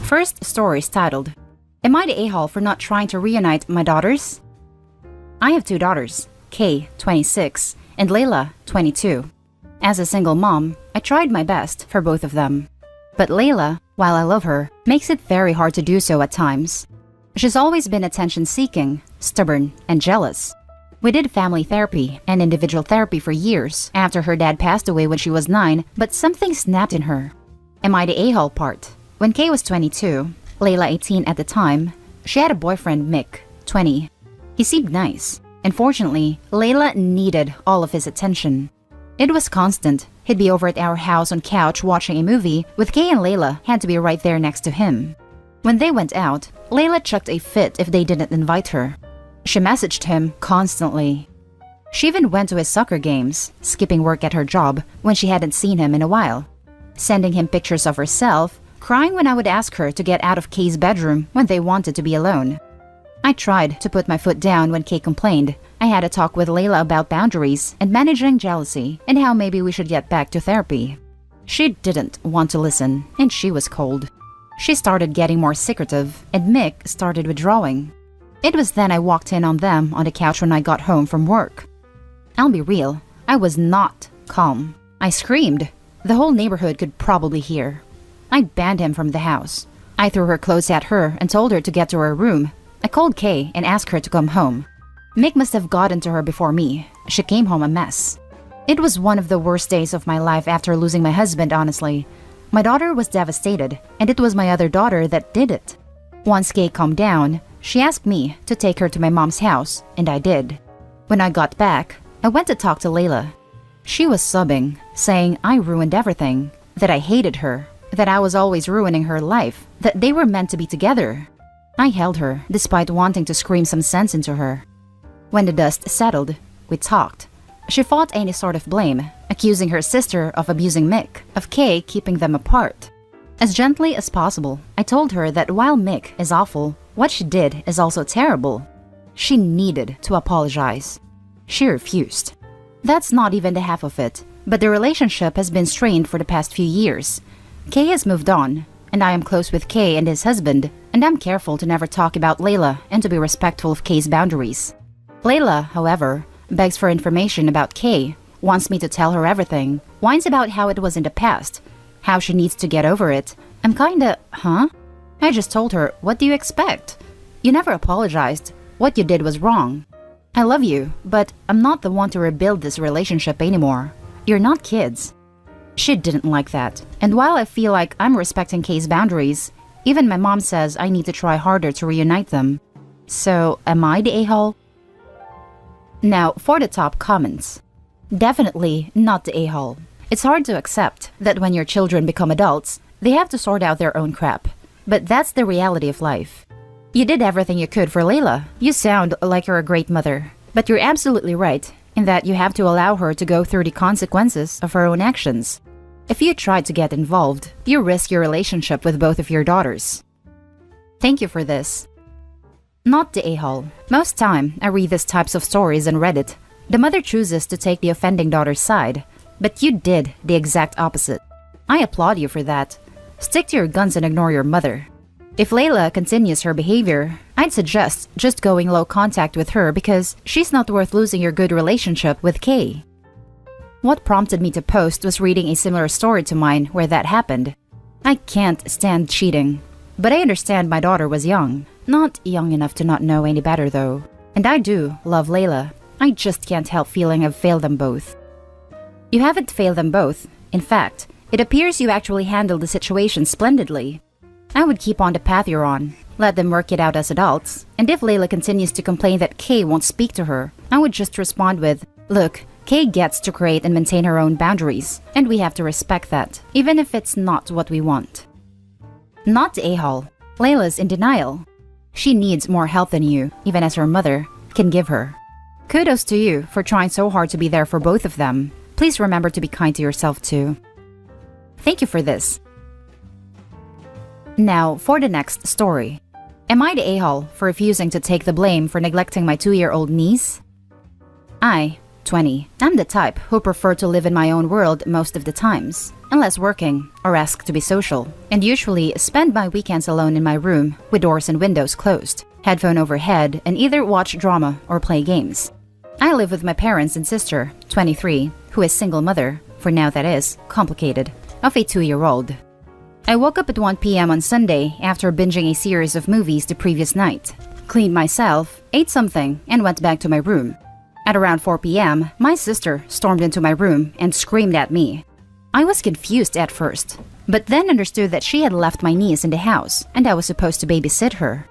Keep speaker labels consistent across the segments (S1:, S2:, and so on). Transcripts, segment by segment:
S1: First story is titled, Am I the a-hole for not trying to reunite my daughters? I have two daughters, Kay, 26, and Layla, 22. As a single mom, I tried my best for both of them. But Layla, while I love her, makes it very hard to do so at times. She's always been attention-seeking, stubborn, and jealous. We did family therapy and individual therapy for years after her dad passed away when she was 9, but something snapped in her. Am I the a-hole part? When Kay was 22, Layla 18 at the time, she had a boyfriend, Mick, 20. He seemed nice. Unfortunately, Layla needed all of his attention. It was constant. He'd be over at our house on couch watching a movie, with Kay and Layla had to be right there next to him. When they went out, Layla chucked a fit if they didn't invite her. She messaged him constantly. She even went to his soccer games, skipping work at her job when she hadn't seen him in a while, sending him pictures of herself, crying when I would ask her to get out of Kay's bedroom when they wanted to be alone. I tried to put my foot down when Kay complained. I had a talk with Layla about boundaries and managing jealousy and how maybe we should get back to therapy. She didn't want to listen, and she was cold. She started getting more secretive, and Mick started withdrawing. It was then I walked in on them on the couch when I got home from work. I'll be real, I was not calm. I screamed. The whole neighborhood could probably hear. I banned him from the house. I threw her clothes at her and told her to get to her room. I called Kay and asked her to come home. Mick must have gotten to her before me. She came home a mess. It was one of the worst days of my life after losing my husband, honestly. My daughter was devastated, and it was my other daughter that did it. Once Kay calmed down, she asked me to take her to my mom's house, and I did. When I got back, I went to talk to Layla. She was sobbing, saying I ruined everything, that I hated her, that I was always ruining her life, that they were meant to be together. I held her, despite wanting to scream some sense into her. When the dust settled, we talked. She fought any sort of blame, accusing her sister of abusing Mick, of Kay keeping them apart. As gently as possible, I told her that while Mick is awful, what she did is also terrible. She needed to apologize. She refused. That's not even the half of it, but the relationship has been strained for the past few years. Kay has moved on, and I am close with Kay and his husband, and I'm careful to never talk about Layla and to be respectful of Kay's boundaries. Layla, however, begs for information about Kay, wants me to tell her everything, whines about how it was in the past, how she needs to get over it. I'm kinda, huh? I just told her, what do you expect? You never apologized. What you did was wrong. I love you, but I'm not the one to rebuild this relationship anymore. You're not kids. She didn't like that, and while I feel like I'm respecting Kay's boundaries, even my mom says I need to try harder to reunite them. So, am I the a-hole? Now, for the top comments. Definitely not the a-hole. It's hard to accept that when your children become adults, they have to sort out their own crap. But that's the reality of life. You did everything you could for Layla. You sound like you're a great mother. But you're absolutely right in that you have to allow her to go through the consequences of her own actions. If you try to get involved, you risk your relationship with both of your daughters. Thank you for this. Not the a-hole. Most time, I read these types of stories on Reddit. The mother chooses to take the offending daughter's side, but you did the exact opposite. I applaud you for that. Stick to your guns and ignore your mother. If Layla continues her behavior, I'd suggest just going low contact with her because she's not worth losing your good relationship with Kay. What prompted me to post was reading a similar story to mine where that happened. I can't stand cheating, but I understand my daughter was young. Not young enough to not know any better though. And I do love Layla. I just can't help feeling I've failed them both. You haven't failed them both. In fact, it appears you actually handled the situation splendidly. I would keep on the path you're on. Let them work it out as adults. And if Layla continues to complain that Kay won't speak to her, I would just respond with, look, Kay gets to create and maintain her own boundaries, and we have to respect that, even if it's not what we want. Not the a-hole. Layla's in denial. She needs more help than you, even as her mother, can give her. Kudos to you for trying so hard to be there for both of them. Please remember to be kind to yourself too. Thank you for this. Now, for the next story. Am I the a-hole for refusing to take the blame for neglecting my 2-year-old niece? I, 20. I'm the type who prefer to live in my own world most of the times, unless working or asked to be social, and usually spend my weekends alone in my room with doors and windows closed, headphone overhead, and either watch drama or play games. I live with my parents and sister, 23, who is single mother, for now that is, complicated, of a 2-year-old. I woke up at 1 p.m. on Sunday after binging a series of movies the previous night, cleaned myself, ate something, and went back to my room. At around 4 p.m., my sister stormed into my room and screamed at me. I was confused at first, but then understood that she had left my niece in the house and I was supposed to babysit her.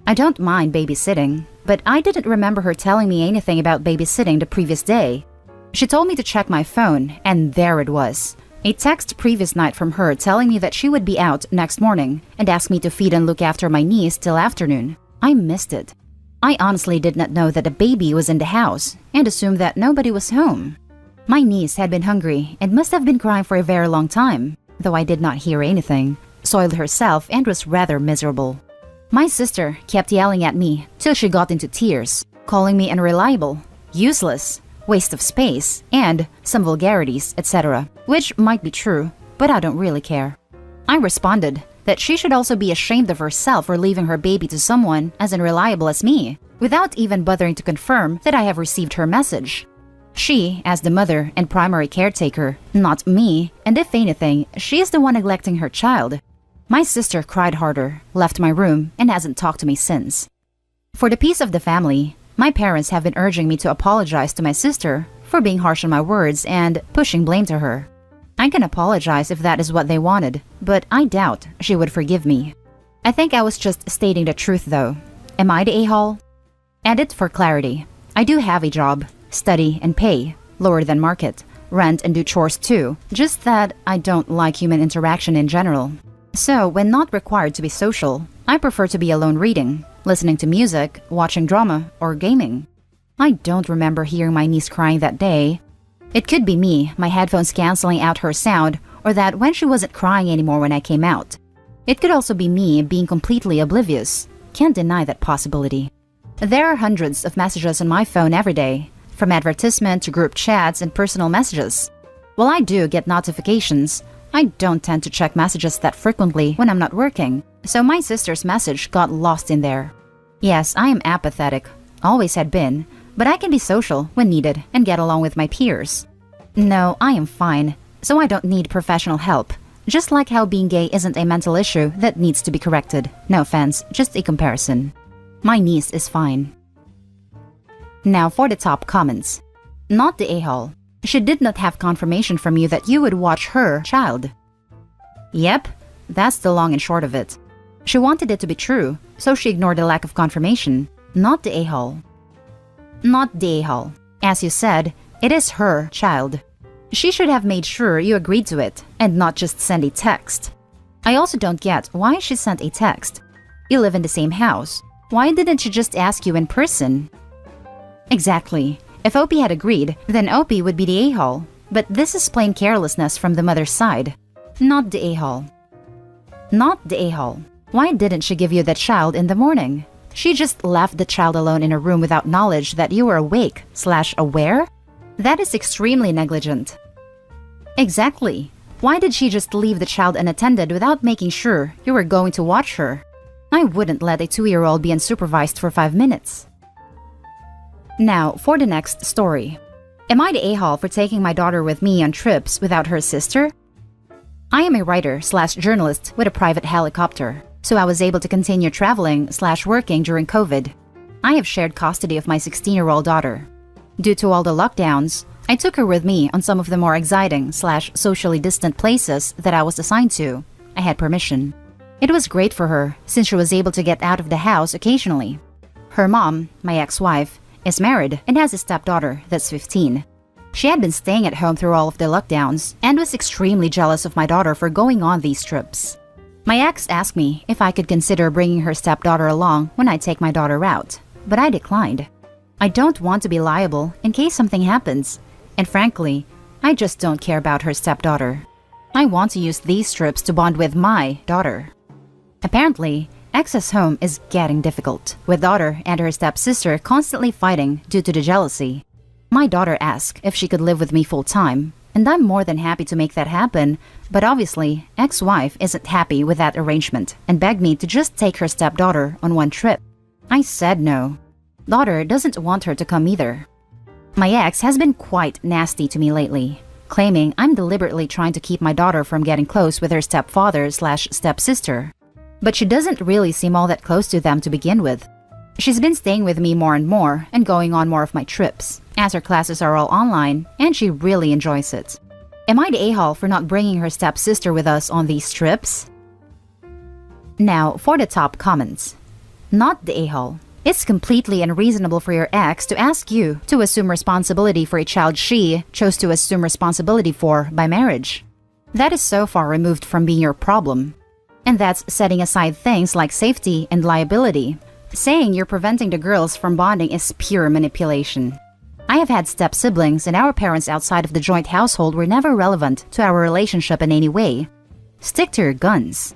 S1: I don't mind babysitting, but I didn't remember her telling me anything about babysitting the previous day. She told me to check my phone, and there it was. A text previous night from her telling me that she would be out next morning and asked me to feed and look after my niece till afternoon. I missed it. I honestly did not know that a baby was in the house and assumed that nobody was home. My niece had been hungry and must have been crying for a very long time, though I did not hear anything, soiled herself and was rather miserable. My sister kept yelling at me till she got into tears, calling me unreliable, useless, waste of space, and some vulgarities, etc., which might be true, but I don't really care. I responded that she should also be ashamed of herself for leaving her baby to someone as unreliable as me, without even bothering to confirm that I have received her message. She, as the mother and primary caretaker, not me, and if anything, she is the one neglecting her child. My sister cried harder, left my room, and hasn't talked to me since. For the peace of the family, my parents have been urging me to apologize to my sister for being harsh on my words and pushing blame to her. I can apologize if that is what they wanted, but I doubt she would forgive me. I think I was just stating the truth though. Am I the a-hole? Edit for clarity. I do have a job, study and pay, lower than market, rent and do chores too, just that I don't like human interaction in general. So, when not required to be social, I prefer to be alone reading, listening to music, watching drama, or gaming. I don't remember hearing my niece crying that day. It could be me, my headphones canceling out her sound, or that when she wasn't crying anymore when I came out. It could also be me being completely oblivious. Can't deny that possibility. There are hundreds of messages on my phone every day, from advertisement to group chats and personal messages. While I do get notifications, I don't tend to check messages that frequently when I'm not working, so my sister's message got lost in there. Yes, I am apathetic, always had been, but I can be social when needed and get along with my peers. No, I am fine, so I don't need professional help, just like how being gay isn't a mental issue that needs to be corrected. No offense, just a comparison. My niece is fine. Now for the top comments. Not the a-hole. She did not have confirmation from you that you would watch her child. Yep, that's the long and short of it. She wanted it to be true, so she ignored the lack of confirmation. Not the a-hole. Not the a-hole. As you said, it is her child. She should have made sure you agreed to it, and not just send a text. I also don't get why she sent a text. You live in the same house. Why didn't she just ask you in person? Exactly. If Opie had agreed, then Opie would be the a-hole. But this is plain carelessness from the mother's side. Not the a-hole. Not the a-hole. Why didn't she give you the child in the morning? She just left the child alone in a room without knowledge that you were awake/aware? That is extremely negligent. Exactly. Why did she just leave the child unattended without making sure you were going to watch her? I wouldn't let a 2-year-old be unsupervised for 5 minutes. Now, for the next story. Am I the a-hole for taking my daughter with me on trips without her sister? I am a writer/journalist with a private helicopter, so I was able to continue traveling/working during COVID. I have shared custody of my 16-year-old daughter. Due to all the lockdowns, I took her with me on some of the more exciting/socially distant places that I was assigned to. I had permission. It was great for her since she was able to get out of the house occasionally. Her mom, my ex-wife, is married and has a stepdaughter that's 15. She had been staying at home through all of the lockdowns and was extremely jealous of my daughter for going on these trips. My ex asked me if I could consider bringing her stepdaughter along when I take my daughter out, but I declined. I don't want to be liable in case something happens, and frankly, I just don't care about her stepdaughter. I want to use these trips to bond with my daughter. Apparently, ex's home is getting difficult, with daughter and her stepsister constantly fighting due to the jealousy. My daughter asked if she could live with me full-time, and I'm more than happy to make that happen, but obviously, ex-wife isn't happy with that arrangement and begged me to just take her stepdaughter on one trip. I said no. Daughter doesn't want her to come either. My ex has been quite nasty to me lately, claiming I'm deliberately trying to keep my daughter from getting close with her stepfather/stepsister. But she doesn't really seem all that close to them to begin with. She's been staying with me more and more and going on more of my trips, as her classes are all online, and she really enjoys it. Am I the a-hole for not bringing her stepsister with us on these trips? Now, for the top comments. Not the a-hole. It's completely unreasonable for your ex to ask you to assume responsibility for a child she chose to assume responsibility for by marriage. That is so far removed from being your problem. And that's setting aside things like safety and liability. Saying you're preventing the girls from bonding is pure manipulation. I have had step-siblings and our parents outside of the joint household were never relevant to our relationship in any way. Stick to your guns.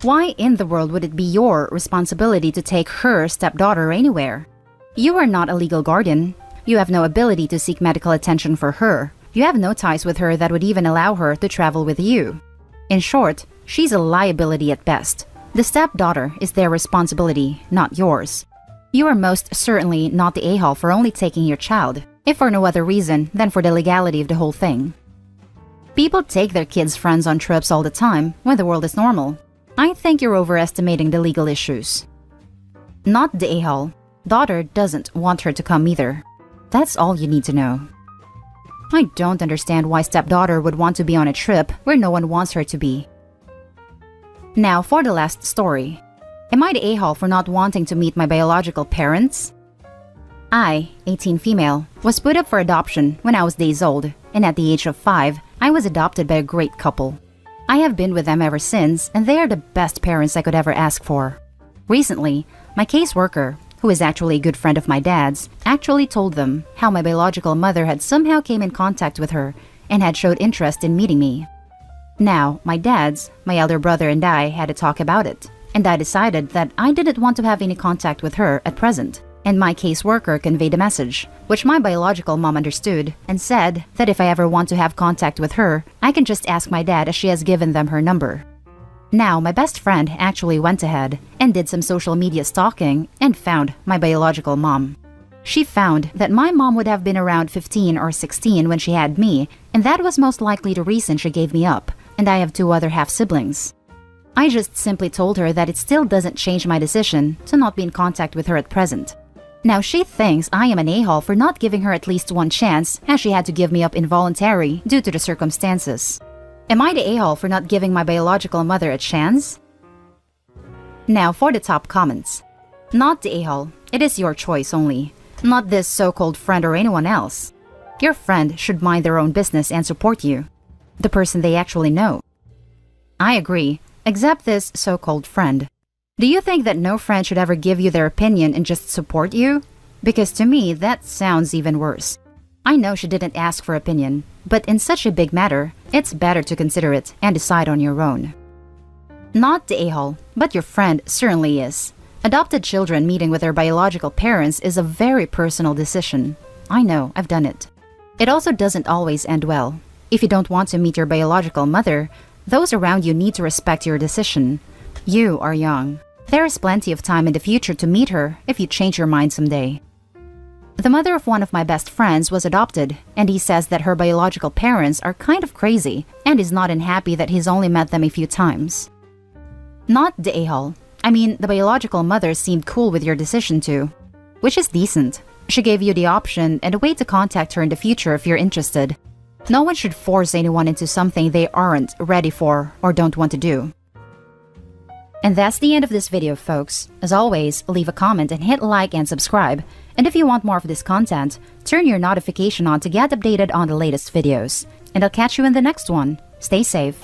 S1: Why in the world would it be your responsibility to take her stepdaughter anywhere? You are not a legal guardian. You have no ability to seek medical attention for her. You have no ties with her that would even allow her to travel with you. In short, she's a liability at best. The stepdaughter is their responsibility, not yours. You are most certainly not the a-hole for only taking your child, if for no other reason than for the legality of the whole thing. People take their kids' friends on trips all the time when the world is normal. I think you're overestimating the legal issues. Not the a-hole. Daughter doesn't want her to come either. That's all you need to know. I don't understand why stepdaughter would want to be on a trip where no one wants her to be. Now for the last story. Am I the a-hole for not wanting to meet my biological parents? I, 18 female, was put up for adoption when I was days old, and at the age of 5, I was adopted by a great couple. I have been with them ever since, and they are the best parents I could ever ask for. Recently, my caseworker, who is actually a good friend of my dad's, actually told them how my biological mother had somehow came in contact with her and had showed interest in meeting me. Now, my dad's, my elder brother and I had a talk about it, and I decided that I didn't want to have any contact with her at present, and my caseworker conveyed a message, which my biological mom understood, and said that if I ever want to have contact with her, I can just ask my dad as she has given them her number. Now, my best friend actually went ahead and did some social media stalking and found my biological mom. She found that my mom would have been around 15 or 16 when she had me, and that was most likely the reason she gave me up, and I have 2 other half-siblings. I just simply told her that it still doesn't change my decision to not be in contact with her at present. Now she thinks I am an a-hole for not giving her at least one chance, as she had to give me up involuntarily due to the circumstances. Am I the a-hole for not giving my biological mother a chance? Now for the top comments. Not the a-hole. It is your choice only. Not this so-called friend or anyone else. Your friend should mind their own business and support you. The person they actually know. I agree, except this so-called friend. Do you think that no friend should ever give you their opinion and just support you? Because to me, that sounds even worse. I know she didn't ask for opinion, but in such a big matter, it's better to consider it and decide on your own. Not the a-hole, but your friend certainly is. Adopted children meeting with their biological parents is a very personal decision. I know, I've done it. It also doesn't always end well. If you don't want to meet your biological mother, those around you need to respect your decision. You are young. There is plenty of time in the future to meet her if you change your mind someday. The mother of one of my best friends was adopted, and he says that her biological parents are kind of crazy and is not unhappy that he's only met them a few times. Not the a-hole. I mean, the biological mother seemed cool with your decision too, which is decent. She gave you the option and a way to contact her in the future if you're interested. No one should force anyone into something they aren't ready for or don't want to do. And that's the end of this video, folks. As always, leave a comment and hit like and subscribe. And if you want more of this content, turn your notification on to get updated on the latest videos. And I'll catch you in the next one. Stay safe.